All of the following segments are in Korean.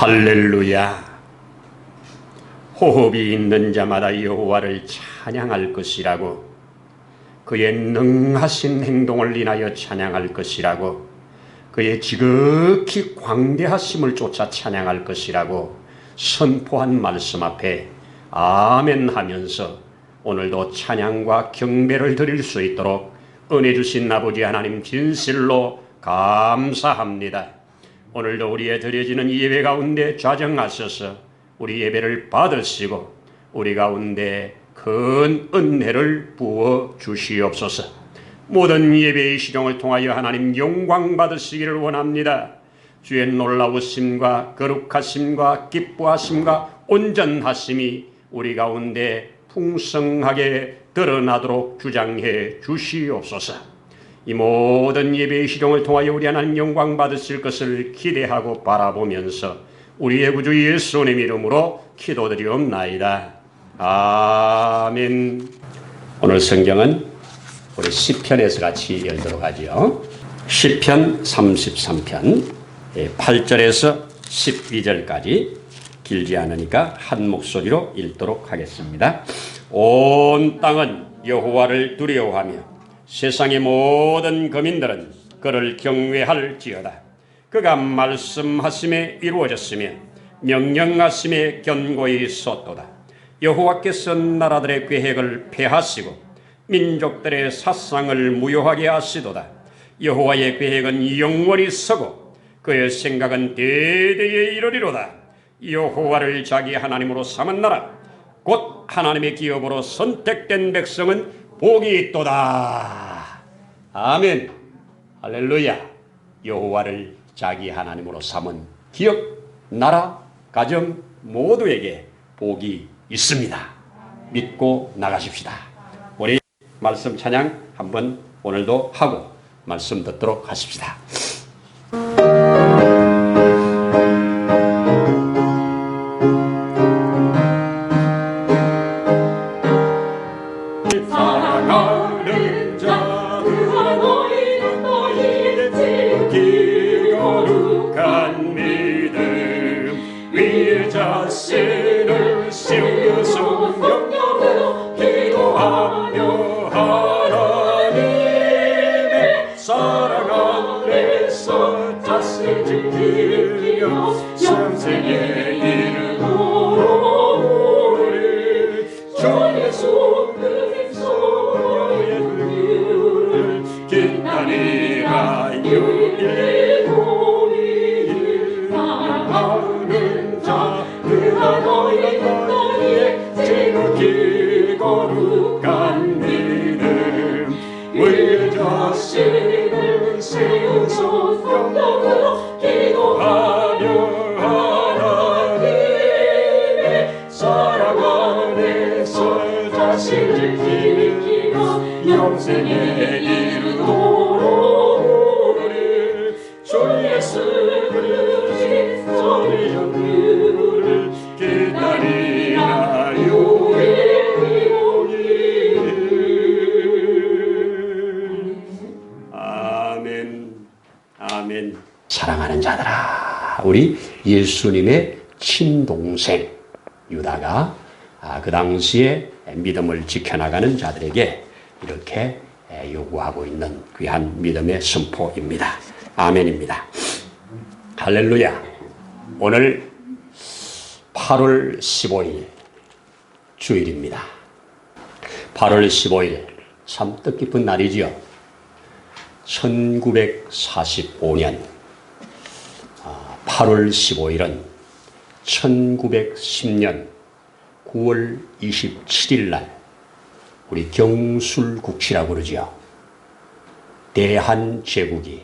할렐루야. 호흡이 있는 자마다 여호와를 찬양할 것이라고, 그의 능하신 행동을 인하여 찬양할 것이라고, 그의 지극히 광대하심을 쫓아 찬양할 것이라고 선포한 말씀 앞에 아멘 하면서 오늘도 찬양과 경배를 드릴 수 있도록 은혜 주신 아버지 하나님 진실로 감사합니다. 오늘도 우리의 드려지는 예배 가운데 좌정하셔서 우리 예배를 받으시고 우리 가운데 큰 은혜를 부어 주시옵소서. 모든 예배의 시종을 통하여 하나님 영광 받으시기를 원합니다. 주의 놀라우심과 거룩하심과 기뻐하심과 온전하심이 우리 가운데 풍성하게 드러나도록 주장해 주시옵소서. 이 모든 예배의 시종을 통하여 우리 하나님 영광 받으실 것을 기대하고 바라보면서 우리의 구주 예수님 이름으로 기도드리옵나이다. 아멘. 오늘 성경은 우리 시편에서 같이 열도록 하죠. 시편 33편 8절에서 12절까지 길지 않으니까 한 목소리로 읽도록 하겠습니다. 온 땅은 여호와를 두려워하며 세상의 모든 거민들은 그를 경외할지어다. 그가 말씀하심에 이루어졌으며 명령하심에 견고히 섰도다. 여호와께서 나라들의 계획을 폐하시고 민족들의 사상을 무효하게 하시도다. 여호와의 계획은 영원히 서고 그의 생각은 대대에 이르리로다. 여호와를 자기 하나님으로 삼은 나라 곧 하나님의 기업으로 선택된 백성은 복이 있도다. 아멘. 할렐루야. 여호와를 자기 하나님으로 삼은 기업, 나라, 가정 모두에게 복이 있습니다. 믿고 나가십시다. 우리 말씀 찬양 한번 오늘도 하고 말씀 듣도록 하십시다. 영생에 이르도록 주 예수 그리스도의 영광을 기다리나요. 아멘. 아멘. 사랑하는 자들아, 우리 예수님의 친동생 유다가 그 당시에 믿음을 지켜나가는 자들에게 이렇게 요구하고 있는 귀한 믿음의 선포입니다. 아멘입니다. 할렐루야. 오늘 8월 15일 주일입니다. 8월 15일 참 뜻깊은 날이지요. 1945년 8월 15일은 1910년 9월 27일 날 우리 경술국치라고 그러죠. 대한제국이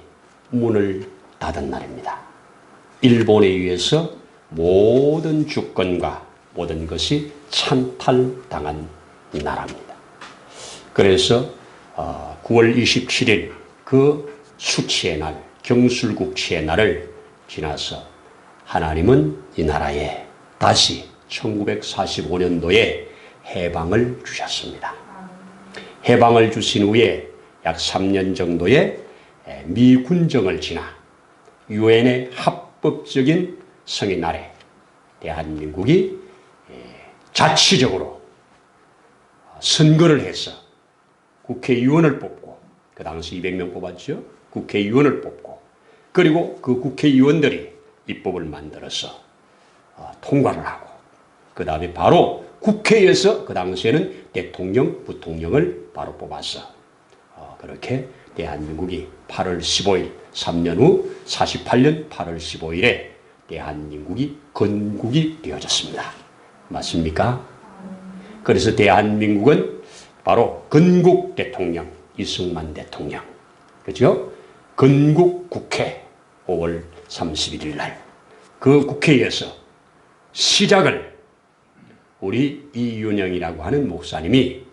문을 닫은 날입니다. 일본에 의해서 모든 주권과 모든 것이 찬탈당한 나라입니다. 그래서 9월 27일 그 수치의 날, 경술국치의 날을 지나서 하나님은 이 나라에 다시 1945년도에 해방을 주셨습니다. 해방을 주신 후에 약 3년 정도의 미군정을 지나 유엔의 합법적인 성인 아래 대한민국이 자치적으로 선거를 해서 국회의원을 뽑고, 그 당시 200명 뽑았죠. 국회의원을 뽑고, 그리고 그 국회의원들이 입법을 만들어서 통과를 하고, 그 다음에 바로 국회에서 그 당시에는 대통령, 부통령을 바로 뽑아서 그렇게 대한민국이 8월 15일, 3년 후 48년 8월 15일에 대한민국이 건국이 되어졌습니다. 맞습니까? 그래서 대한민국은 바로 건국 대통령, 이승만 대통령, 그렇죠? 건국 국회 5월 31일 날 그 국회에서 시작을 우리 이윤영이라고 하는 목사님이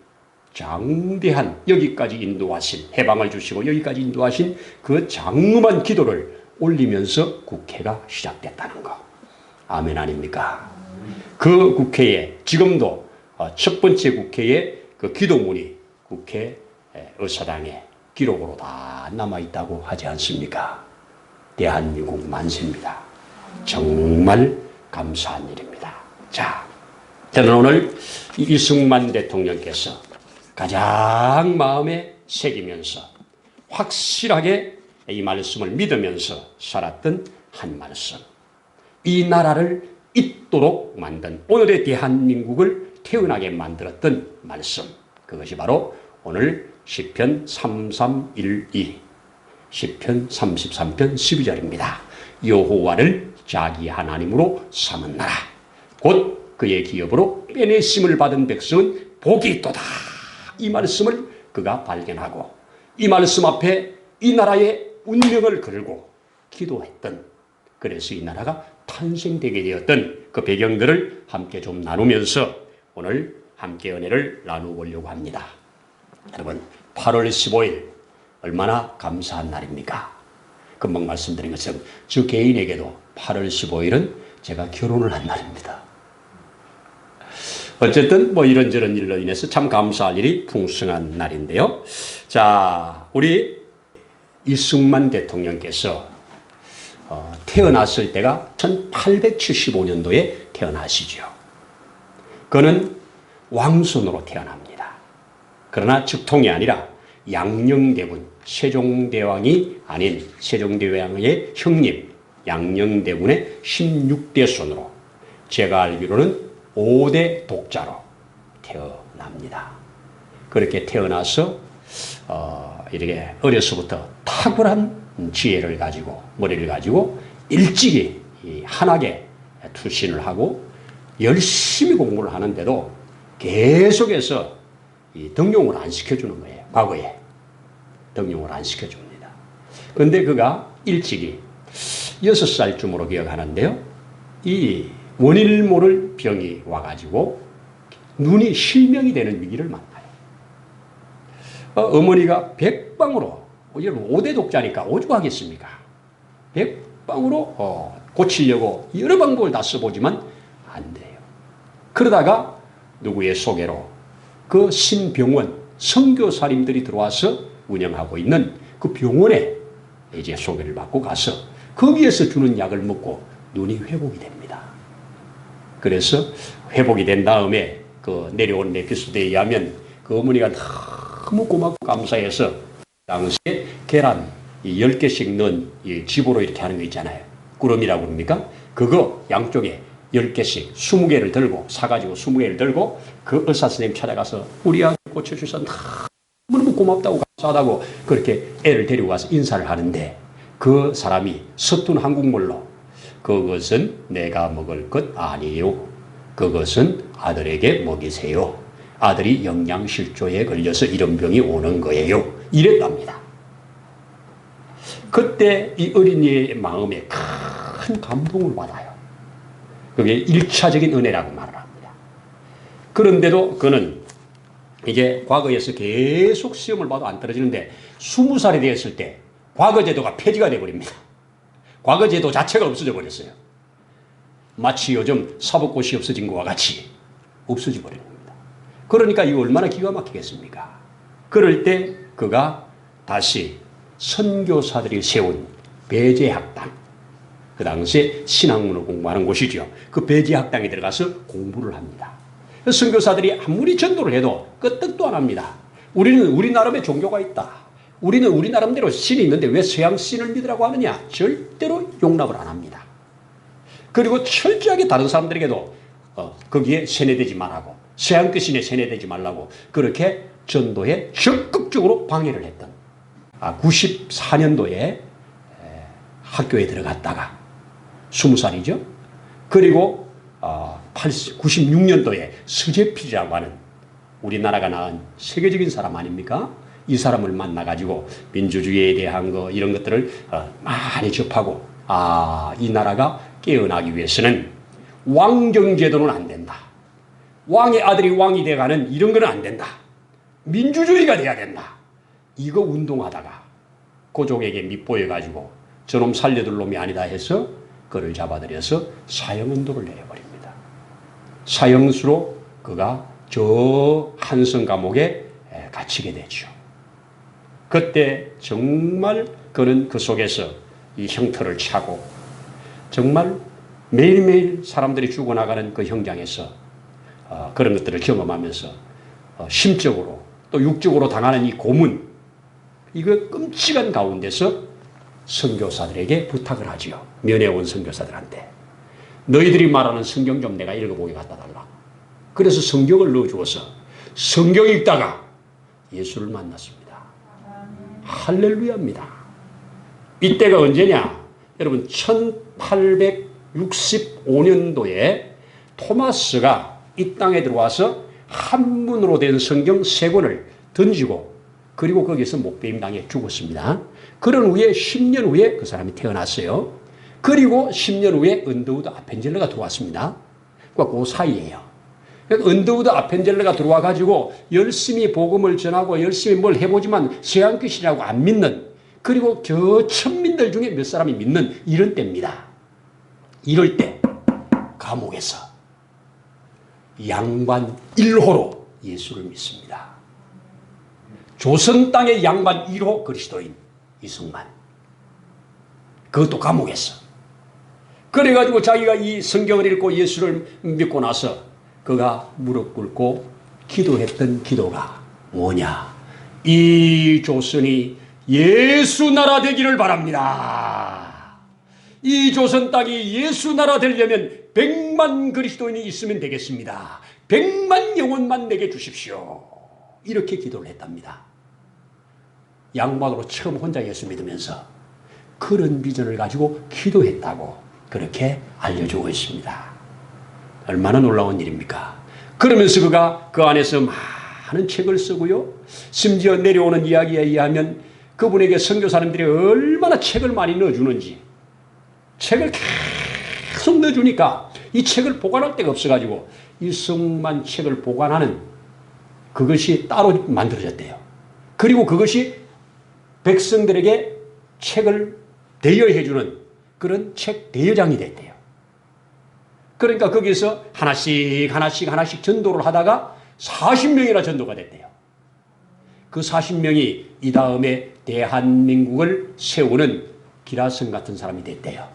장대한, 여기까지 인도하신, 해방을 주시고 여기까지 인도하신 그 장엄한 기도를 올리면서 국회가 시작됐다는 거. 아멘 아닙니까? 그 국회에 지금도 첫 번째 국회에 그 기도문이 국회 의사당에 기록으로 다 남아있다고 하지 않습니까? 대한민국 만세입니다. 정말 감사한 일입니다. 자, 저는 오늘 이승만 대통령께서 가장 마음에 새기면서 확실하게 이 말씀을 믿으면서 살았던 한 말씀, 이 나라를 있도록 만든, 오늘의 대한민국을 태어나게 만들었던 말씀, 그것이 바로 오늘 시편 3312, 시편 33편 12절입니다. 여호와를 자기 하나님으로 삼은 나라, 곧 그의 기업으로 빼내심을 받은 백성은 복이 있도다. 이 말씀을 그가 발견하고 이 말씀 앞에 이 나라의 운명을 걸고 기도했던, 그래서 이 나라가 탄생되게 되었던 그 배경들을 함께 좀 나누면서 오늘 함께 은혜를 나누보려고 합니다. 여러분, 8월 15일 얼마나 감사한 날입니까? 금방 말씀드린 것처럼 저 개인에게도 8월 15일은 제가 결혼을 한 날입니다. 어쨌든 뭐 이런저런 일로 인해서 참 감사할 일이 풍성한 날인데요. 자, 우리 이승만 대통령께서 태어났을 때가 1875년도에 태어나시죠. 그는 왕손으로 태어납니다. 그러나 즉통이 아니라 양녕대군, 세종대왕이 아닌 세종대왕의 형님 양녕대군의 16대 손으로, 제가 알기로는 5대 독자로 태어납니다. 그렇게 태어나서 이렇게 어려서부터 탁월한 지혜를 가지고, 머리를 가지고 일찍이 한학에 투신을 하고 열심히 공부를 하는데도 계속해서 등용을 안 시켜주는 거예요. 과거에 등용을 안 시켜줍니다. 그런데 그가 일찍이 6살쯤으로 기억하는데요, 이 원인을 모를 병이 와가지고 눈이 실명이 되는 위기를 만나요. 어머니가 백방으로, 여러분 5대 독자니까 오죽하겠습니까? 백방으로 고치려고 여러 방법을 다 써보지만 안 돼요. 그러다가 누구의 소개로 그 신병원, 선교사님들이 들어와서 운영하고 있는 그 병원에 이제 소개를 받고 가서 거기에서 주는 약을 먹고 눈이 회복이 됩니다. 그래서 회복이 된 다음에 그 내려온 에피소드에 의하면 그 어머니가 너무 고맙고 감사해서 당시에 계란 10개씩 넣은 집으로 이렇게 하는 거 있잖아요. 꾸러미라고 그럽니까? 그거 양쪽에 10개씩 20개를 들고 사가지고 20개를 들고 그 의사 선생님 찾아가서 우리 아들 고쳐주셔서 너무 고맙다고 감사하다고 그렇게 애를 데리고 와서 인사를 하는데, 그 사람이 서툰 한국말로 그것은 내가 먹을 것 아니에요. 그것은 아들에게 먹이세요. 아들이 영양실조에 걸려서 이런 병이 오는 거예요. 이랬답니다. 그때 이 어린이의 마음에 큰 감동을 받아요. 그게 1차적인 은혜라고 말을 합니다. 그런데도 그는 이제 과거에서 계속 시험을 봐도 안 떨어지는데 20살이 되었을 때 과거제도가 폐지가 되어버립니다. 과거제도 자체가 없어져 버렸어요. 마치 요즘 사법고시 없어진 것과 같이 없어져 버린 겁니다. 그러니까 이거 얼마나 기가 막히겠습니까? 그럴 때 그가 다시 선교사들이 세운 배제학당, 그 당시에 신학문을 공부하는 곳이죠. 그 배지학당에 들어가서 공부를 합니다. 선교사들이 아무리 전도를 해도 끄떡도 안 합니다. 우리는 우리 나름의 종교가 있다. 우리는 우리 나름대로 신이 있는데 왜 서양 신을 믿으라고 하느냐? 절대로 용납을 안 합니다. 그리고 철저하게 다른 사람들에게도 거기에 세뇌되지 말라고, 서양 그 신에 세뇌되지 말라고 그렇게 전도에 적극적으로 방해를 했던 94년도에 학교에 들어갔다가 20살이죠. 그리고 96년도에 서재필이라고 하는 우리나라가 낳은 세계적인 사람 아닙니까? 이 사람을 만나가지고 민주주의에 대한 거 이런 것들을 많이 접하고 이 나라가 깨어나기 위해서는 왕정제도는 안 된다. 왕의 아들이 왕이 돼가는 이런 거는 안 된다. 민주주의가 돼야 된다. 이거 운동하다가 고종에게 밑보여가지고 저놈 살려둘 놈이 아니다 해서 그를 잡아들여서 사형운동을 내려버립니다. 사형수로 그가 저 한성 감옥에 갇히게 되죠. 그때 정말 그는 그 속에서 이 형터를 차고 정말 매일매일 사람들이 죽어나가는 그 현장에서 그런 것들을 경험하면서 심적으로 또 육적으로 당하는 이 고문, 이거 끔찍한 가운데서 선교사들에게 부탁을 하지요. 면회 온 선교사들한테. 너희들이 말하는 성경 좀 내가 읽어보게 갖다 달라. 그래서 성경을 넣어주어서 성경 읽다가 예수를 만났습니다. 할렐루야입니다. 이때가 언제냐? 여러분 1865년도에 토마스가 이 땅에 들어와서 한문으로 된 성경 3권을 던지고 그리고 거기서 목베임 당해 죽었습니다. 그런 후에 10년 후에 그 사람이 태어났어요. 그리고 10년 후에 언더우드 아펜젤러가 들어왔습니다. 그 사이에요. 언더우드 아펜젤러가 들어와 가지고 열심히 복음을 전하고 열심히 뭘 해보지만 서양 끝이라고 안 믿는, 그리고 저 천민들 중에 몇 사람이 믿는 이런 때입니다. 이럴 때 감옥에서 양반 1호로 예수를 믿습니다. 조선 땅의 양반 1호 그리스도인 이승만. 그것도 감옥에서. 그래가지고 자기가 이 성경을 읽고 예수를 믿고 나서 그가 무릎 꿇고 기도했던 기도가 뭐냐? 이 조선이 예수 나라 되기를 바랍니다. 이 조선 땅이 예수 나라 되려면 100만 그리스도인이 있으면 되겠습니다. 100만 영혼만 내게 주십시오. 이렇게 기도를 했답니다. 양반으로 처음 혼자 예수 믿으면서 그런 비전을 가지고 기도했다고 그렇게 알려주고 있습니다. 얼마나 놀라운 일입니까? 그러면서 그가 그 안에서 많은 책을 쓰고요. 심지어 내려오는 이야기에 의하면 그분에게 선교사님들이 얼마나 책을 많이 넣어주는지, 책을 계속 넣어주니까 이 책을 보관할 데가 없어가지고 이승만 책을 보관하는 그것이 따로 만들어졌대요. 그리고 그것이 백성들에게 책을 대여해주는 그런 책 대여장이 됐대요. 그러니까 거기서 하나씩 전도를 하다가 40명이나 전도가 됐대요. 그 40명이 이 다음에 대한민국을 세우는 기라성 같은 사람이 됐대요.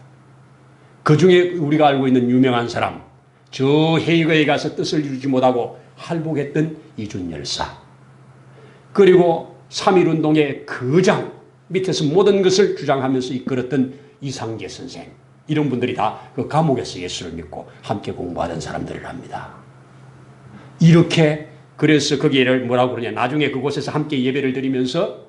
그 중에 우리가 알고 있는 유명한 사람, 저 헤이거에 가서 뜻을 이루지 못하고 할복했던 이준열사, 그리고 3.1운동의 거장 밑에서 모든 것을 주장하면서 이끌었던 이상계 선생, 이런 분들이 다 그 감옥에서 예수를 믿고 함께 공부하던 사람들을 합니다. 이렇게 그래서 거기를 뭐라고 그러냐, 나중에 그곳에서 함께 예배를 드리면서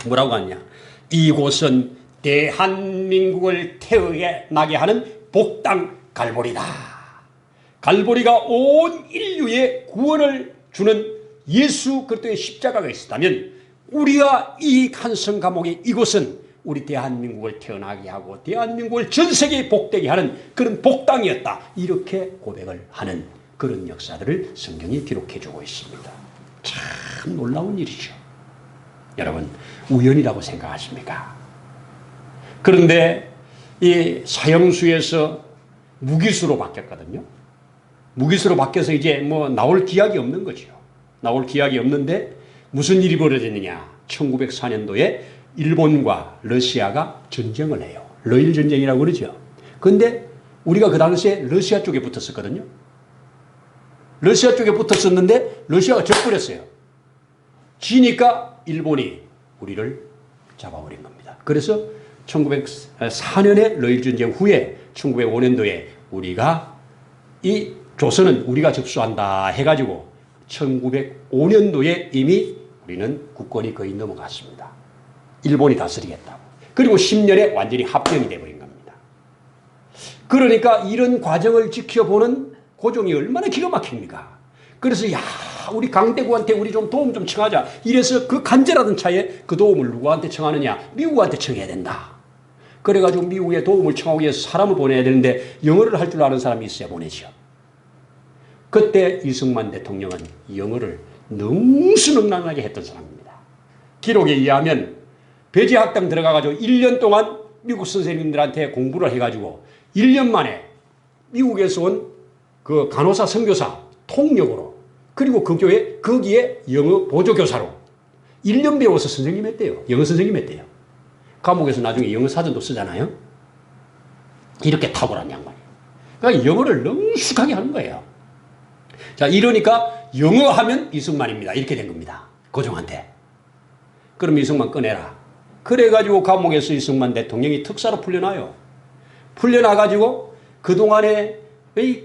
뭐라고 하냐, 이곳은 대한민국을 태어나게 하는 복당 갈보리다. 갈보리가 온 인류의 구원을 주는 예수 그리스도의 십자가가 있었다면 우리가 이 한성 감옥의 이곳은 우리 대한민국을 태어나게 하고 대한민국을 전 세계에 복되게 하는 그런 복당이었다. 이렇게 고백을 하는 그런 역사들을 성경이 기록해주고 있습니다. 참 놀라운 일이죠. 여러분, 우연이라고 생각하십니까? 그런데 이 사형수에서 무기수로 바뀌었거든요. 무기수로 바뀌어서 이제 뭐 나올 기약이 없는 거죠. 나올 기약이 없는데 무슨 일이 벌어졌느냐. 1904년도에 일본과 러시아가 전쟁을 해요. 러일 전쟁이라고 그러죠. 근데 우리가 그 당시에 러시아 쪽에 붙었었거든요. 러시아 쪽에 붙었었는데 러시아가 져버렸어요. 지니까 일본이 우리를 잡아버린 겁니다. 그래서 1904년에 러일 전쟁 후에 1905년도에 우리가 이 조선은 우리가 접수한다 해가지고 1905년도에 이미 우리는 국권이 거의 넘어갔습니다. 일본이 다스리겠다고. 그리고 10년에 완전히 합병이 돼버린 겁니다. 그러니까 이런 과정을 지켜보는 고종이 얼마나 기가 막힙니까? 그래서 야 우리 강대구한테 우리 좀 도움 좀 청하자. 이래서 그 간절하던 차에 그 도움을 누구한테 청하느냐? 미국한테 청해야 된다. 그래가지고 미국에 도움을 청하기 위해서 사람을 보내야 되는데 영어를 할 줄 아는 사람이 있어야 보내죠. 그때 이승만 대통령은 영어를 능수능란하게 했던 사람입니다. 기록에 의하면 배제학당 들어가가지고 1년 동안 미국 선생님들한테 공부를 해가지고 1년 만에 미국에서 온 그 간호사 선교사 통역으로 그리고 그 교회 거기에 영어 보조교사로 1년 배워서 선생님 했대요. 영어 선생님 했대요. 감옥에서 나중에 영어 사전도 쓰잖아요. 이렇게 탁월한 양반이에요. 그러니까 영어를 능숙하게 하는 거예요. 자, 이러니까 영어 하면 이승만입니다. 이렇게 된 겁니다. 고종한테. 그럼 이승만 꺼내라. 그래가지고 감옥에서 이승만 대통령이 특사로 풀려나요. 풀려나가지고 그동안에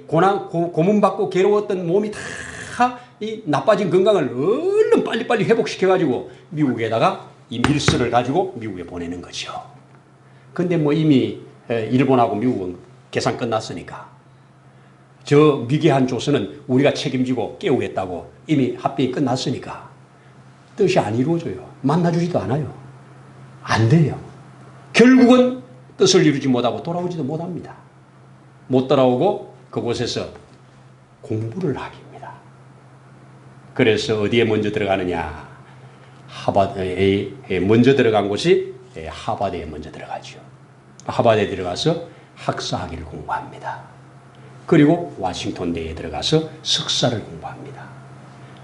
고문받고 괴로웠던 몸이 다 이 나빠진 건강을 얼른 빨리빨리 회복시켜가지고 미국에다가 이 밀서를 가지고 미국에 보내는 거죠. 근데 뭐 이미 일본하고 미국은 계산 끝났으니까 저 미개한 조선은 우리가 책임지고 깨우겠다고 이미 합병이 끝났으니까 뜻이 안 이루어져요. 만나주지도 않아요. 안 돼요. 결국은 뜻을 이루지 못하고 돌아오지도 못합니다. 못 돌아오고 그곳에서 공부를 하기입니다. 그래서 어디에 먼저 들어가느냐? 하버드에 먼저 들어간 곳이 하버드에 먼저 들어가죠. 하버드에 들어가서 학사학위를 공부합니다. 그리고 워싱턴 대에 들어가서 석사를 공부합니다.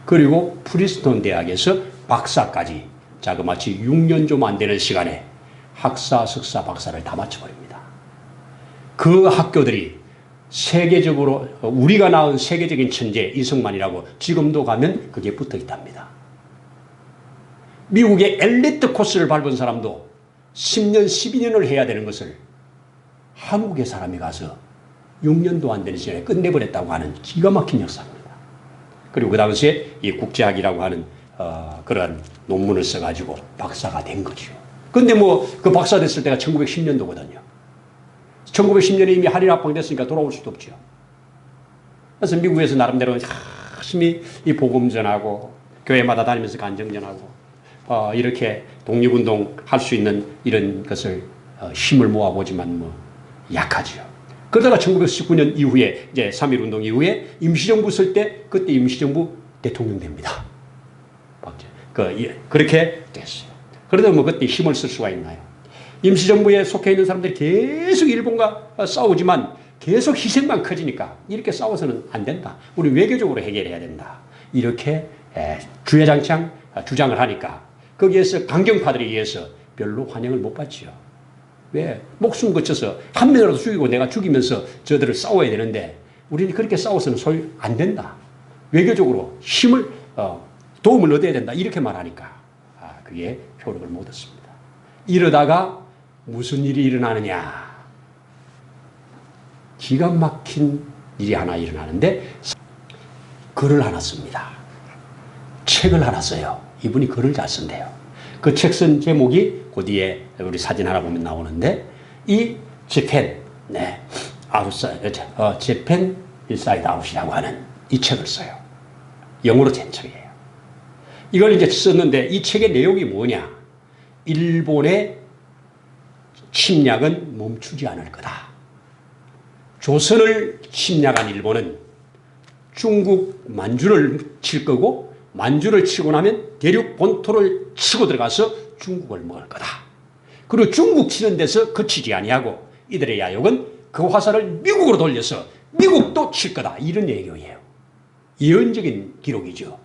그리고 프린스턴 대학에서 박사까지 자그마치 6년 좀 안 되는 시간에 학사, 석사, 박사를 다 마쳐버립니다. 그 학교들이 세계적으로 우리가 낳은 세계적인 천재 이승만이라고 지금도 가면 그게 붙어 있답니다. 미국의 엘리트 코스를 밟은 사람도 10년, 12년을 해야 되는 것을 한국의 사람이 가서 6년도 안 되는 시간에 끝내버렸다고 하는 기가 막힌 역사입니다. 그리고 그 당시에 이 국제학이라고 하는 그러한 논문을 써가지고 박사가 된 거죠. 근데 뭐 그 박사 됐을 때가 1910년도거든요. 1910년에 이미 한일 합방됐으니까 돌아올 수도 없죠. 그래서 미국에서 나름대로 열심히 이 복음 전하고 교회마다 다니면서 간증 전하고 이렇게 독립운동 할 수 있는 이런 것을 힘을 모아보지만 뭐 약하죠. 그러다가 1919년 이후에 이제 3.1운동 이후에 임시정부 쓸 때 그때 임시정부 대통령 됩니다. 그렇게 됐어요. 그러다 뭐 그때 힘을 쓸 수가 있나요? 임시정부에 속해 있는 사람들이 계속 일본과 싸우지만 계속 희생만 커지니까 이렇게 싸워서는 안 된다. 우리 외교적으로 해결해야 된다. 이렇게 주야장창 주장을 하니까 거기에서 강경파들에 의해서 별로 환영을 못 받지요. 왜? 목숨 거쳐서 한 명이라도 죽이고 내가 죽이면서 저들을 싸워야 되는데 우리는 그렇게 싸워서는 소위 안 된다. 외교적으로 힘을 도움을 얻어야 된다. 이렇게 말하니까 그게 효력을 못 얻습니다. 이러다가 무슨 일이 일어나느냐. 기가 막힌 일이 하나 일어나는데 글을 하나 씁니다. 책을 하나 써요. 이분이 글을 잘 쓴대요. 그 책 쓴 제목이 그 뒤에 우리 사진 하나 보면 나오는데 이 재팬, 재팬 인사이드 아웃이라고 하는 이 책을 써요. 영어로 된 책이에요. 이걸 이제 썼는데 이 책의 내용이 뭐냐? 일본의 침략은 멈추지 않을 거다. 조선을 침략한 일본은 중국 만주를 칠 거고 만주를 치고 나면 대륙 본토를 치고 들어가서 중국을 먹을 거다. 그리고 중국 치는 데서 그치지 아니하고 이들의 야욕은 그 화살을 미국으로 돌려서 미국도 칠 거다. 이런 얘기예요. 예언적인 기록이죠.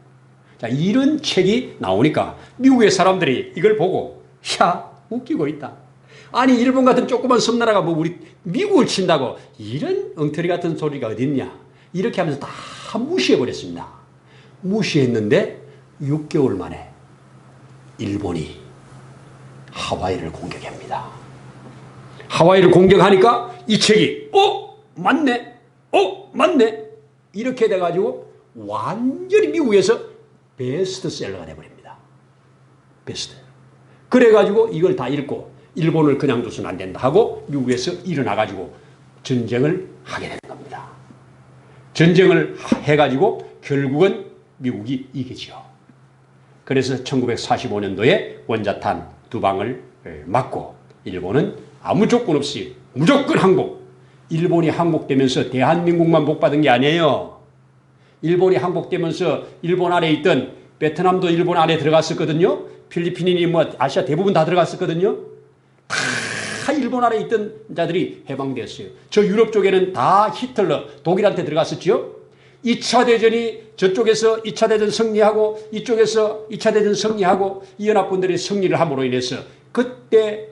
자, 이런 책이 나오니까 미국의 사람들이 이걸 보고 야 웃기고 있다. 아니 일본 같은 조그만 섬나라가 뭐 우리 미국을 친다고 이런 엉터리 같은 소리가 어딨냐. 이렇게 하면서 다 무시해버렸습니다. 무시했는데 6개월 만에 일본이 하와이를 공격합니다. 하와이를 공격하니까 이 책이 맞네 맞네 이렇게 돼가지고 완전히 미국에서 베스트셀러가 돼버립니다. 베스트. 그래가지고 이걸 다 읽고 일본을 그냥 둬서는 안 된다 하고 미국에서 일어나가지고 전쟁을 하게 되는 겁니다. 전쟁을 해가지고 결국은 미국이 이기죠. 그래서 1945년도에 원자탄 2방을 맞고 일본은 아무 조건 없이 무조건 항복. 일본이 항복되면서 대한민국만 복받은 게 아니에요. 일본이 항복되면서 일본 아래 있던 베트남도 일본 안에 들어갔었거든요. 필리핀이 뭐 아시아 대부분 다 들어갔었거든요. 다 일본 아래 있던 자들이 해방되었어요. 저 유럽 쪽에는 다 히틀러, 독일한테 들어갔었죠. 2차 대전이 저쪽에서 2차 대전 승리하고 이쪽에서 2차 대전 승리하고 이 연합군들이 승리를 함으로 인해서 그때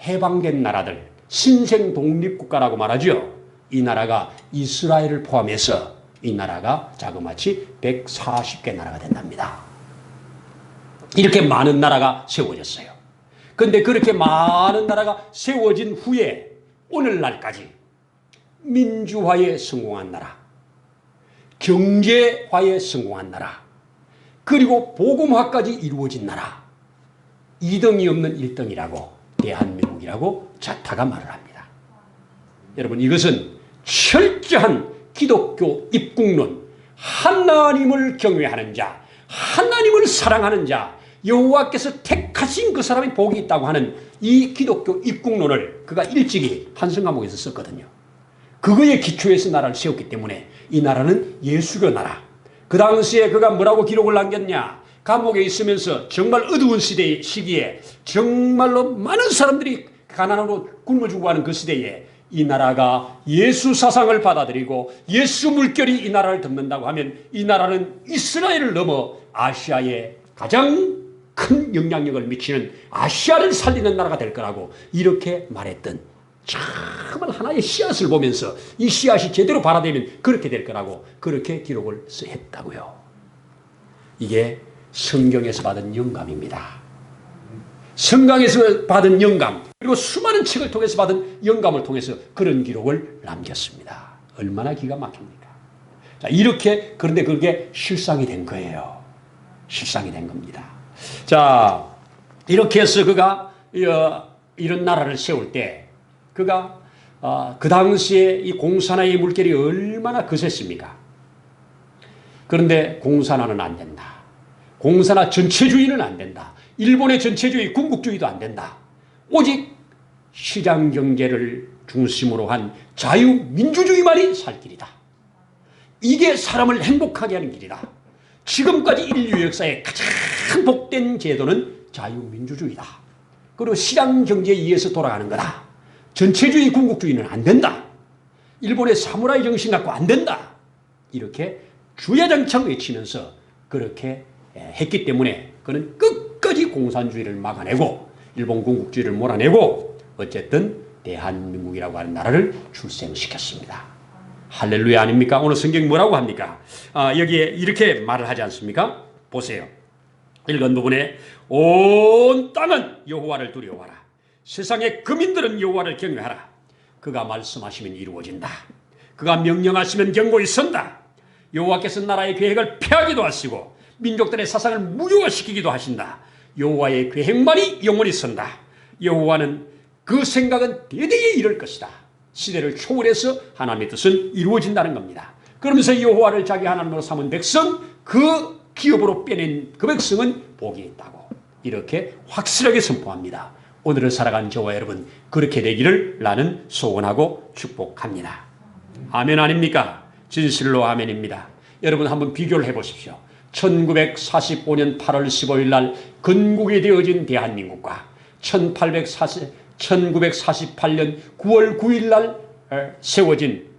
해방된 나라들, 신생 독립국가라고 말하죠. 이 나라가 이스라엘을 포함해서 이 나라가 자그마치 140개 나라가 된답니다. 이렇게 많은 나라가 세워졌어요. 그런데 그렇게 많은 나라가 세워진 후에 오늘날까지 민주화에 성공한 나라, 경제화에 성공한 나라, 그리고 복음화까지 이루어진 나라, 2등이 없는 1등이라고 대한민국이라고 자타가 말을 합니다. 여러분 이것은 철저한 기독교 입국론, 하나님을 경외하는 자, 하나님을 사랑하는 자, 여호와께서 택하신 그 사람이 복이 있다고 하는 이 기독교 입국론을 그가 일찍이 한성과목에서 썼거든요. 그거에 기초해서 나라를 세웠기 때문에 이 나라는 예수교 나라. 그 당시에 그가 뭐라고 기록을 남겼냐. 감옥에 있으면서 정말 어두운 시기에 정말로 많은 사람들이 가난으로 굶어 죽어가는 그 시대에 이 나라가 예수 사상을 받아들이고 예수 물결이 이 나라를 덮는다고 하면 이 나라는 이스라엘을 넘어 아시아에 가장 큰 영향력을 미치는 아시아를 살리는 나라가 될 거라고 이렇게 말했던 정말 하나의 씨앗을 보면서 이 씨앗이 제대로 발화되면 그렇게 될 거라고 그렇게 기록을 했다고요. 이게 성경에서 받은 영감입니다. 성경에서 받은 영감 그리고 수많은 책을 통해서 받은 영감을 통해서 그런 기록을 남겼습니다. 얼마나 기가 막힙니까? 자, 이렇게 그런데 그게 실상이 된 거예요. 실상이 된 겁니다. 자, 이렇게 해서 그가 이런 나라를 세울 때 그가 그 당시에 이 공산화의 물결이 얼마나 거셌습니까? 그런데 공산화는 안 된다. 공산화 전체주의는 안 된다. 일본의 전체주의, 군국주의도 안 된다. 오직 시장경제를 중심으로 한 자유민주주의만이 살 길이다. 이게 사람을 행복하게 하는 길이다. 지금까지 인류 역사의 가장 복된 제도는 자유민주주의다. 그리고 시장경제에 의해서 돌아가는 거다. 전체주의, 군국주의는 안 된다. 일본의 사무라이 정신 갖고 안 된다. 이렇게 주야장창 외치면서 그렇게 했기 때문에 그는 끝까지 공산주의를 막아내고 일본 군국주의를 몰아내고 어쨌든 대한민국이라고 하는 나라를 출생시켰습니다. 할렐루야 아닙니까? 오늘 성경이 뭐라고 합니까? 여기에 이렇게 말을 하지 않습니까? 보세요. 읽은 부분에 온 땅은 여호와를 두려워하라. 세상의 거민들은 여호와를 경외하라. 그가 말씀하시면 이루어진다. 그가 명령하시면 경고히 선다. 여호와께서 나라의 계획을 폐하기도 하시고 민족들의 사상을 무효화시키기도 하신다. 여호와의 계획만이 영원히 선다. 여호와는 그 생각은 대대에 이를 것이다. 시대를 초월해서 하나님의 뜻은 이루어진다는 겁니다. 그러면서 여호와를 자기 하나님으로 삼은 백성, 그 기업으로 빼낸 그 백성은 복이 있다고 이렇게 확실하게 선포합니다. 오늘을 살아가는 저와 여러분 그렇게 되기를 나는 소원하고 축복합니다. 아멘 아닙니까? 진실로 아멘입니다. 여러분 한번 비교를 해보십시오. 1945년 8월 15일 날 건국이 되어진 대한민국과 1948년 9월 9일 날 세워진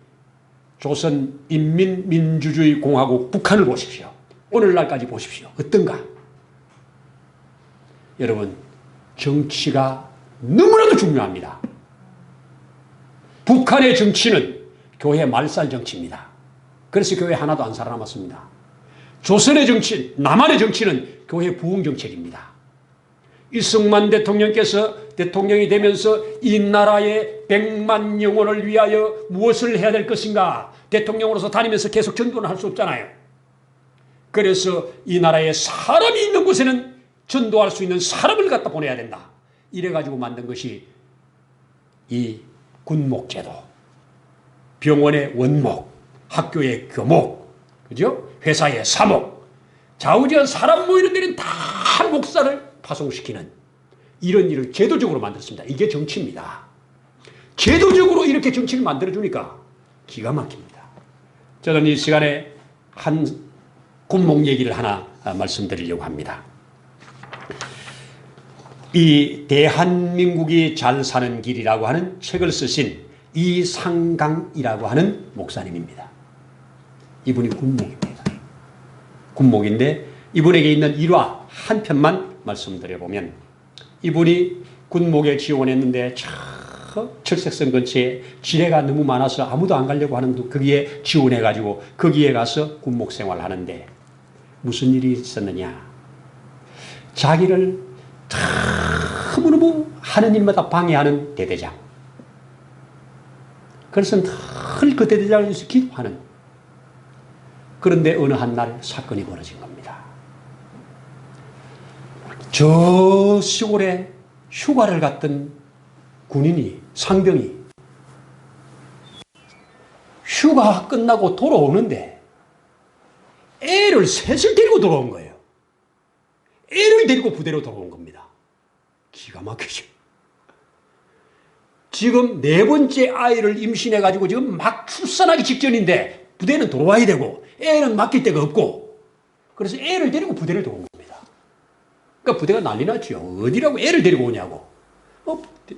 조선인민민주주의공화국 북한을 보십시오. 오늘날까지 보십시오. 어떤가? 여러분 정치가 너무나도 중요합니다. 북한의 정치는 교회 말살 정치입니다. 그래서 교회 하나도 안 살아남았습니다. 조선의 정치, 남한의 정치는 교회 부흥 정책입니다. 이승만 대통령께서 대통령이 되면서 이 나라의 100만 영혼을 위하여 무엇을 해야 될 것인가? 대통령으로서 다니면서 계속 전도는 할 수 없잖아요. 그래서 이 나라에 사람이 있는 곳에는 전도할 수 있는 사람을 갖다 보내야 된다. 이래가지고 만든 것이 이 군목제도, 병원의 원목, 학교의 교목, 그죠? 회사의 사목, 좌우지간 사람 모이는 데는 다 목사를 파송시키는 이런 일을 제도적으로 만들었습니다. 이게 정치입니다. 제도적으로 이렇게 정치를 만들어주니까 기가 막힙니다. 저는 이 시간에 한 군목 얘기를 하나 말씀드리려고 합니다. 이 대한민국이 잘 사는 길이라고 하는 책을 쓰신 이상강이라고 하는 목사님입니다. 이분이 군목입니다. 군목인데 이분에게 있는 일화 한 편만 말씀드려보면, 이분이 군목에 지원했는데 저 철책선 근처에 지뢰가 너무 많아서 아무도 안 가려고 하는 거기에 지원해가지고 거기에 가서 군목 생활을 하는데 무슨 일이 있었느냐. 자기를 너무너무 하는 일마다 방해하는 대대장. 그래서 늘 그 대대장을 위해서 기도하는. 그런데 어느 한 날 사건이 벌어진 겁니다. 저 시골에 휴가를 갔던 군인이, 상병이 휴가 끝나고 돌아오는데 애를 셋을 데리고 돌아온 거예요. 애를 데리고 부대로 돌아온 겁니다. 기가 막히죠. 지금 4번째 아이를 임신해가지고 지금 막 출산하기 직전인데 부대는 돌아와야 되고 애는 맡길 데가 없고, 그래서 애를 데리고 부대를 들어온 겁니다. 그러니까 부대가 난리 났죠. 어디라고 애를 데리고 오냐고.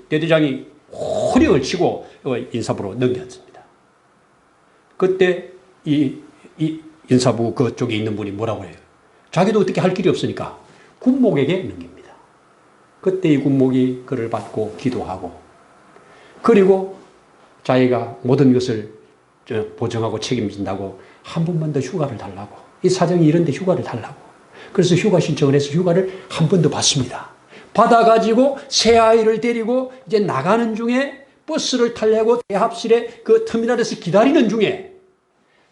대대장이 호령을 치고 인사부로 넘겼습니다. 그때 이 인사부 그쪽에 있는 분이 뭐라고 해요? 자기도 어떻게 할 길이 없으니까 군목에게 넘깁니다. 그때 이 군목이 그를 받고 기도하고, 그리고 자기가 모든 것을 보정하고 책임진다고 한 번만 더 휴가를 달라고, 이 사정이 이런데 휴가를 달라고, 그래서 휴가 신청을 해서 휴가를 한 번 더 받습니다. 받아가지고 새 아이를 데리고 이제 나가는 중에 버스를 타려고 대합실에 그 터미널에서 기다리는 중에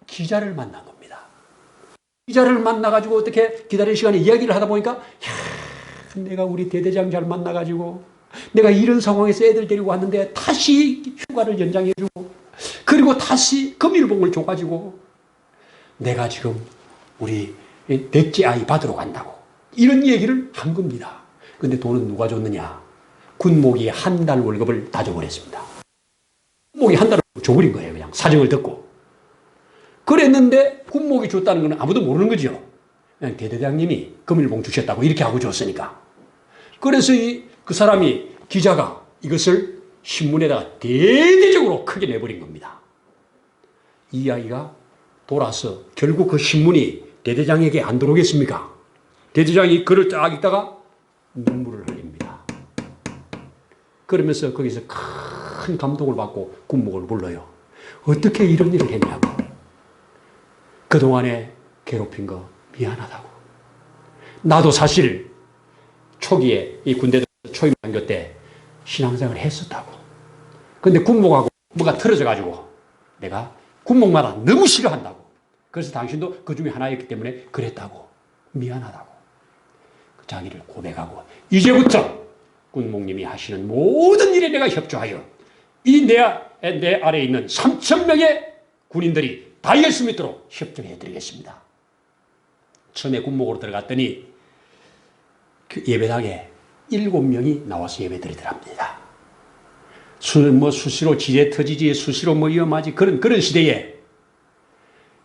기자를 만난 겁니다. 기자를 만나가지고 어떻게 기다리는 시간에 이야기를 하다 보니까, 야, 내가 우리 대대장 잘 만나가지고 내가 이런 상황에서 애들 데리고 왔는데 다시 휴가를 연장해주고, 그리고 다시 금일봉을 줘가지고 내가 지금 우리 넷째 아이 받으러 간다고 이런 얘기를 한 겁니다. 근데 돈은 누가 줬느냐? 군목이 한 달 월급을 다 줘버렸습니다. 군목이 한 달을 줘버린 거예요. 그냥 사정을 듣고. 그랬는데 군목이 줬다는 건 아무도 모르는 거죠. 그냥 대대장님이 금일봉 주셨다고 이렇게 하고 줬으니까. 그래서 그 사람이, 기자가 이것을 신문에다가 대대적으로 크게 내버린 겁니다. 이 아이가 돌아서 결국 그 신문이 대대장에게 안 들어오겠습니까? 대대장이 글을 딱 읽다가 눈물을 흘립니다. 그러면서 거기서 큰 감동을 받고 군목을 불러요. 어떻게 이런 일을 했냐고. 그동안에 괴롭힌 거 미안하다고. 나도 사실 초기에 이 군대 초임 장교 때 신앙생활을 했었다고. 근데 군목하고 뭐가 틀어져가지고 내가 군목마다 너무 싫어한다고. 그래서 당신도 그 중에 하나였기 때문에 그랬다고. 미안하다고. 자기를 고백하고, 이제부터 군목님이 하시는 모든 일에 내가 협조하여 이 내 아래에 있는 3,000명의 군인들이 다 예수 믿도록 협조해 드리겠습니다. 처음에 군목으로 들어갔더니 그 예배당에 7명이 나와서 예배 드리더랍니다. 수시로 지뢰 터지지, 수시로 위험하지, 그런 시대에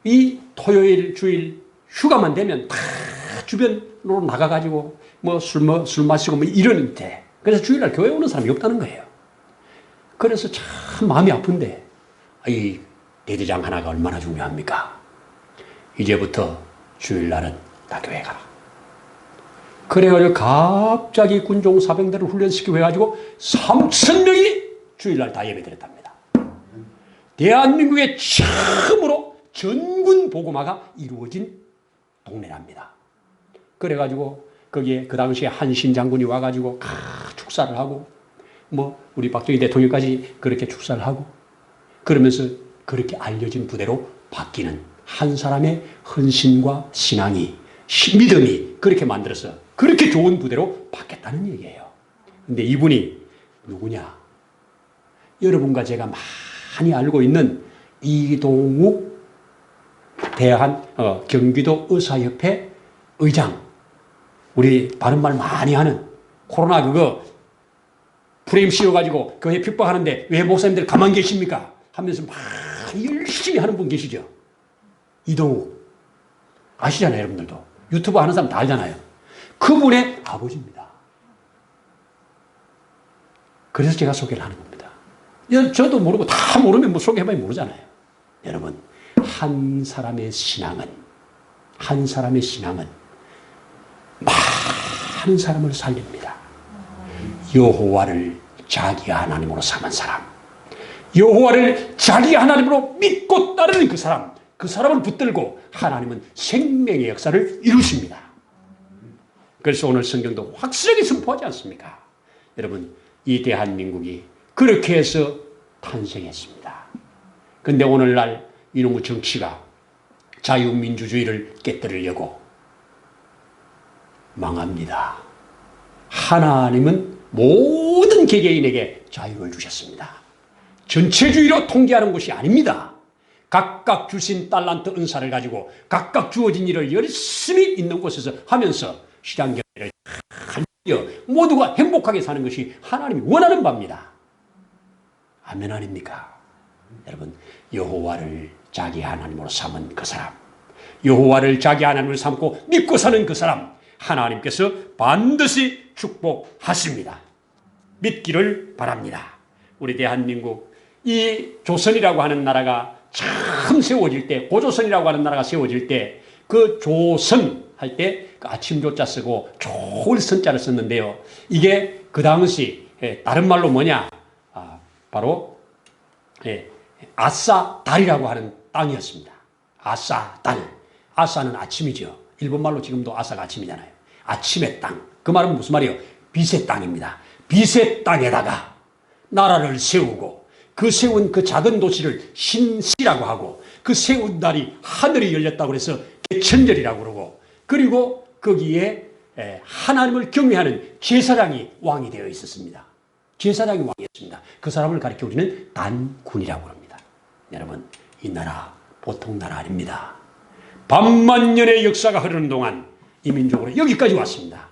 이 토요일, 주일 휴가만 되면 다 주변으로 나가가지고 술 마시고 이러는데, 그래서 주일날 교회 오는 사람이 없다는 거예요. 그래서 참 마음이 아픈데, 이 대대장 하나가 얼마나 중요합니까? 이제부터 주일날은 다 교회 가라. 그래가지고 갑자기 군종 사병들을 훈련시키고 해가지고 3,000명이 주일날 다 예배드렸답니다. 대한민국의 처음으로 전군 복음화가 이루어진 동네랍니다. 그래가지고 거기에 그 당시에 한신 장군이 와가지고 축사를 하고 뭐 우리 박정희 대통령까지 그렇게 축사를 하고 그러면서 그렇게 알려진 부대로 바뀌는 한 사람의 헌신과 신앙이 믿음이 그렇게 만들어서 그렇게 좋은 부대로 바뀌었다는 얘기예요. 근데 이분이 누구냐? 여러분과 제가 많이 알고 있는 이동욱 경기도 의사협회 의장, 우리 바른말 많이 하는 코로나 그거 프레임 씌워가지고 교회 핍박하는데 왜 목사님들 가만히 계십니까? 하면서 막 열심히 하는 분 계시죠? 이동욱. 아시잖아요, 여러분들도. 유튜브 하는 사람 다 알잖아요. 그분의 아버지입니다. 그래서 제가 소개를 하는 겁니다. 저도 모르고 다 모르면 뭐 소개해봐야 모르잖아요. 여러분, 한 사람의 신앙은 많은 사람을 살립니다. 여호와를 자기 하나님으로 삼은 사람, 여호와를 자기 하나님으로 믿고 따르는 그 사람을 붙들고 하나님은 생명의 역사를 이루십니다. 그래서 오늘 성경도 확실하게 선포하지 않습니까? 여러분, 이 대한민국이 그렇게 해서 탄생했습니다. 그런데 오늘날 이놈의 정치가 자유민주주의를 깨뜨리려고 망합니다. 하나님은 모든 개개인에게 자유를 주셨습니다. 전체주의로 통제하는 것이 아닙니다. 각각 주신 달란트 은사를 가지고 각각 주어진 일을 열심히 있는 곳에서 하면서 시장경제를 하려 모두가 행복하게 사는 것이 하나님이 원하는 바입니다. 아멘 아닙니까? 여러분, 여호와를 자기 하나님으로 삼은 그 사람, 여호와를 자기 하나님으로 삼고 믿고 사는 그 사람, 하나님께서 반드시 축복하십니다. 믿기를 바랍니다. 우리 대한민국, 이 조선이라고 하는 나라가 처음 세워질 때, 고조선이라고 하는 나라가 세워질 때, 그 조선 할 때 그 아침 조자 쓰고 좋을 선자를 썼는데요. 이게 그 당시 다른 말로 뭐냐? 바로 아싸달이라고 하는 땅이었습니다. 아싸달. 아싸는 아침이죠. 일본말로 지금도 아싸가 아침이잖아요. 아침의 땅. 그 말은 무슨 말이에요? 빛의 땅입니다. 빛의 땅에다가 나라를 세우고 그 세운 그 작은 도시를 신시라고 하고 그 세운 날이 하늘이 열렸다고 해서 개천절이라고 그러고 그리고 거기에 하나님을 경외하는 제사장이 왕이 되어 있었습니다. 제사장이 왕이었습니다. 그 사람을 가리켜 우리는 단군이라고 합니다. 여러분, 이 나라 보통 나라 아닙니다. 반만년의 역사가 흐르는 동안 이 민족으로 여기까지 왔습니다.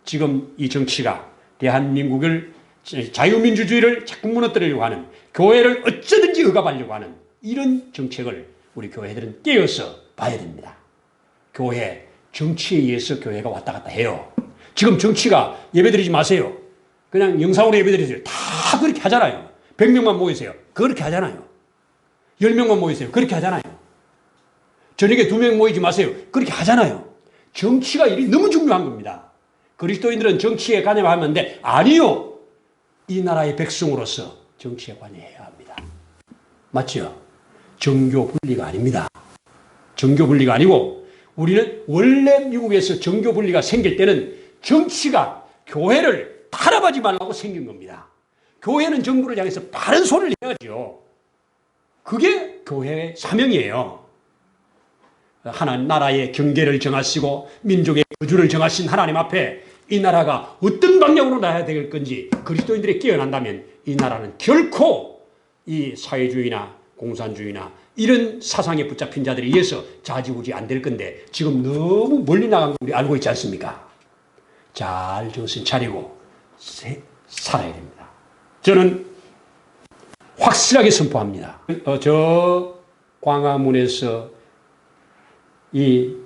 지금 이 정치가 대한민국을 자유민주주의를 자꾸 무너뜨리려고 하는, 교회를 어쩌든지 억압하려고 하는 이런 정책을 우리 교회들은 깨어서 봐야 됩니다. 교회, 정치에 의해서 교회가 왔다 갔다 해요. 지금 정치가 예배드리지 마세요. 그냥 영상으로 예배드리세요. 다 그렇게 하잖아요. 100명만 모이세요. 그렇게 하잖아요. 10명만 모이세요. 그렇게 하잖아요. 저녁에 2명 모이지 마세요. 그렇게 하잖아요. 정치가 일이 너무 중요한 겁니다. 그리스도인들은 정치에 관여하면 안 돼. 아니요. 이 나라의 백성으로서 정치에 관여해야 합니다. 맞죠? 정교 분리가 아닙니다. 정교 분리가 아니고 우리는 원래 미국에서 정교 분리가 생길 때는 정치가 교회를 탄압하지 말라고 생긴 겁니다. 교회는 정부를 향해서 바른 소리를 해야죠. 그게 교회의 사명이에요. 하나님 나라의 경계를 정하시고 민족의 거주를 정하신 하나님 앞에 이 나라가 어떤 방향으로 나야 될 건지 그리스도인들이 깨어난다면 이 나라는 결코 이 사회주의나 공산주의나 이런 사상에 붙잡힌 자들에 의해서 좌지우지 안 될 건데 지금 너무 멀리 나간 거 우리 알고 있지 않습니까? 잘 정신 차리고 살아야 됩니다. 저는 확실하게 선포합니다. 저 광화문에서 이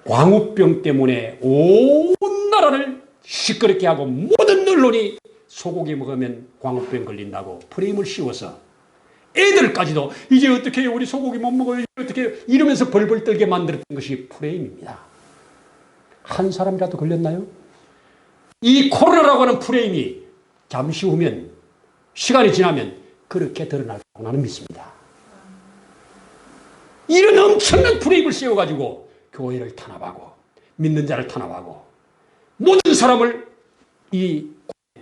광우병 때문에 온 나라를 시끄럽게 하고 모든 언론이 소고기 먹으면 광우병 걸린다고 프레임을 씌워서 애들까지도 이제 어떻게 해요? 우리 소고기 못 먹어요? 어떻게 해요? 이러면서 벌벌 떨게 만들었던 것이 프레임입니다. 한 사람이라도 걸렸나요? 이 코로나라고 하는 프레임이 잠시 후면, 시간이 지나면 그렇게 드러날 거라고 나는 믿습니다. 이런 엄청난 프레임을 세워가지고 교회를 탄압하고 믿는 자를 탄압하고 모든 사람을 이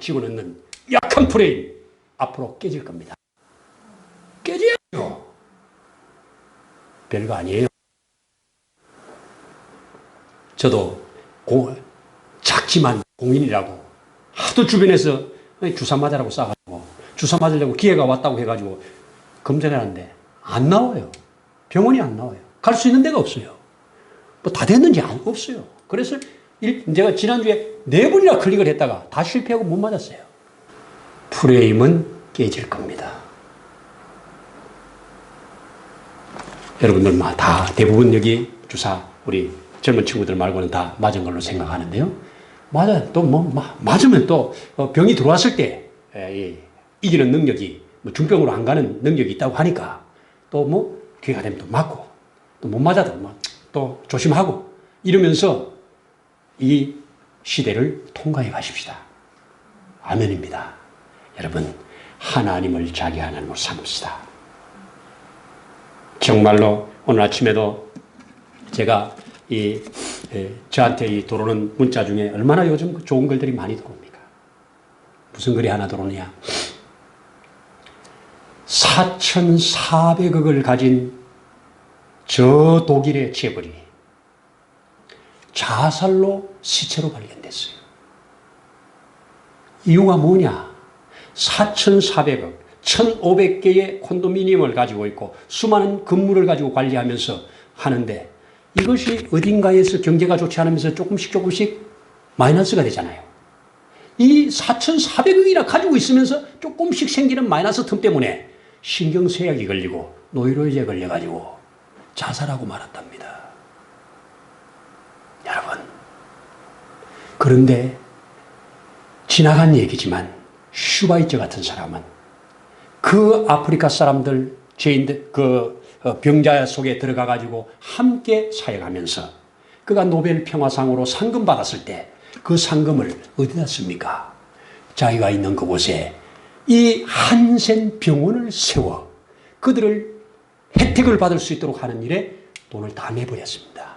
집어넣는 약한 프레임 앞으로 깨질 겁니다. 깨져야죠. 별거 아니에요. 저도 작지만 공인이라고 하도 주변에서 주사 맞으라고 싸가지고 주사 맞으려고 기회가 왔다고 해가지고 검진해놨는데 안 나와요. 병원이 안 나와요. 갈 수 있는 데가 없어요. 뭐 다 됐는지 없어요. 그래서 제가 지난주에 4번이나 클릭을 했다가 다 실패하고 못 맞았어요. 프레임은 깨질 겁니다. 여러분들 다 대부분 여기 주사 우리 젊은 친구들 말고는 다 맞은 걸로 생각하는데요. 맞아요. 또 맞으면 또 병이 들어왔을 때 이기는 능력이 중병으로 안 가는 능력이 있다고 하니까 또 기회가 되면 또 맞고 또 못 맞아도 또 조심하고 이러면서 이 시대를 통과해 가십시다. 아멘입니다. 여러분, 하나님을 자기 하나님으로 삼읍시다. 정말로 오늘 아침에도 제가 저한테 들어오는 문자 중에 얼마나 요즘 좋은 글들이 많이 들어옵니까? 무슨 글이 하나 들어오냐? 4,400억을 가진 저 독일의 재벌이 자살로 시체로 발견됐어요. 이유가 뭐냐? 4,400억, 1,500개의 콘도미니엄을 가지고 있고 수많은 건물을 가지고 관리하면서 하는데 이것이 어딘가에서 경제가 좋지 않으면서 조금씩 마이너스가 되잖아요. 이 4,400억이나 가지고 있으면서 조금씩 생기는 마이너스 틈 때문에 신경쇠약이 걸리고 노이로제 걸려가지고 자살하고 말았답니다. 여러분, 그런데 지나간 얘기지만 슈바이처 같은 사람은 그 아프리카 사람들, 죄인들, 병자 속에 들어가가지고 함께 사역하면서 그가 노벨 평화상으로 상금 받았을 때 그 상금을 어디다 씁니까? 자기가 있는 그곳에 이 한센 병원을 세워 그들을 혜택을 받을 수 있도록 하는 일에 돈을 다 내버렸습니다.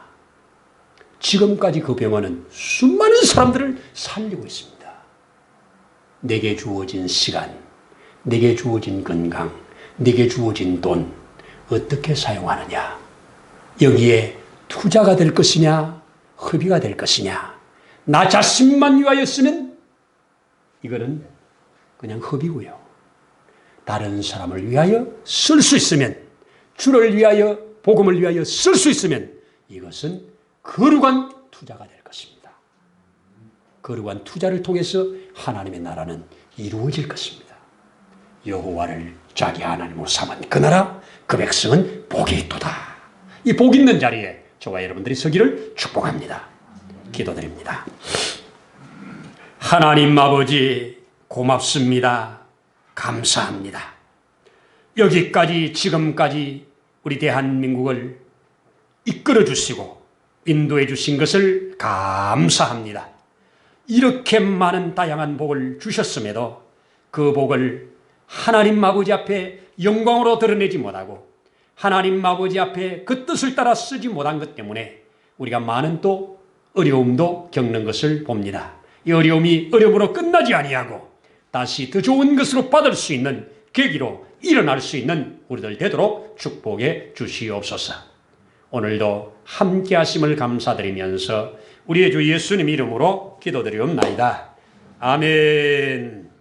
지금까지 그 병원은 수많은 사람들을 살리고 있습니다. 내게 주어진 시간, 내게 주어진 건강, 내게 주어진 돈 어떻게 사용하느냐? 여기에 투자가 될 것이냐, 허비가 될 것이냐? 나 자신만 위하여 쓰면 이거는 그냥 허비고요. 다른 사람을 위하여 쓸 수 있으면, 주를 위하여, 복음을 위하여 쓸 수 있으면 이것은 거룩한 투자가 될 것입니다. 거룩한 투자를 통해서 하나님의 나라는 이루어질 것입니다. 여호와를 자기 하나님으로 삼은 그 나라, 그 백성은 복이 있도다. 이 복 있는 자리에 저와 여러분들이 서기를 축복합니다. 기도드립니다. 하나님 아버지 고맙습니다. 감사합니다. 여기까지 지금까지 우리 대한민국을 이끌어 주시고 인도해 주신 것을 감사합니다. 이렇게 많은 다양한 복을 주셨음에도 그 복을 하나님 아버지 앞에 영광으로 드러내지 못하고 하나님 아버지 앞에 그 뜻을 따라 쓰지 못한 것 때문에 우리가 많은 또 어려움도 겪는 것을 봅니다. 이 어려움이 어려움으로 끝나지 아니하고 다시 더 좋은 것으로 받을 수 있는 계기로 일어날 수 있는 우리들 되도록 축복해 주시옵소서. 오늘도 함께 하심을 감사드리면서 우리의 주 예수님 이름으로 기도드리옵나이다. 아멘.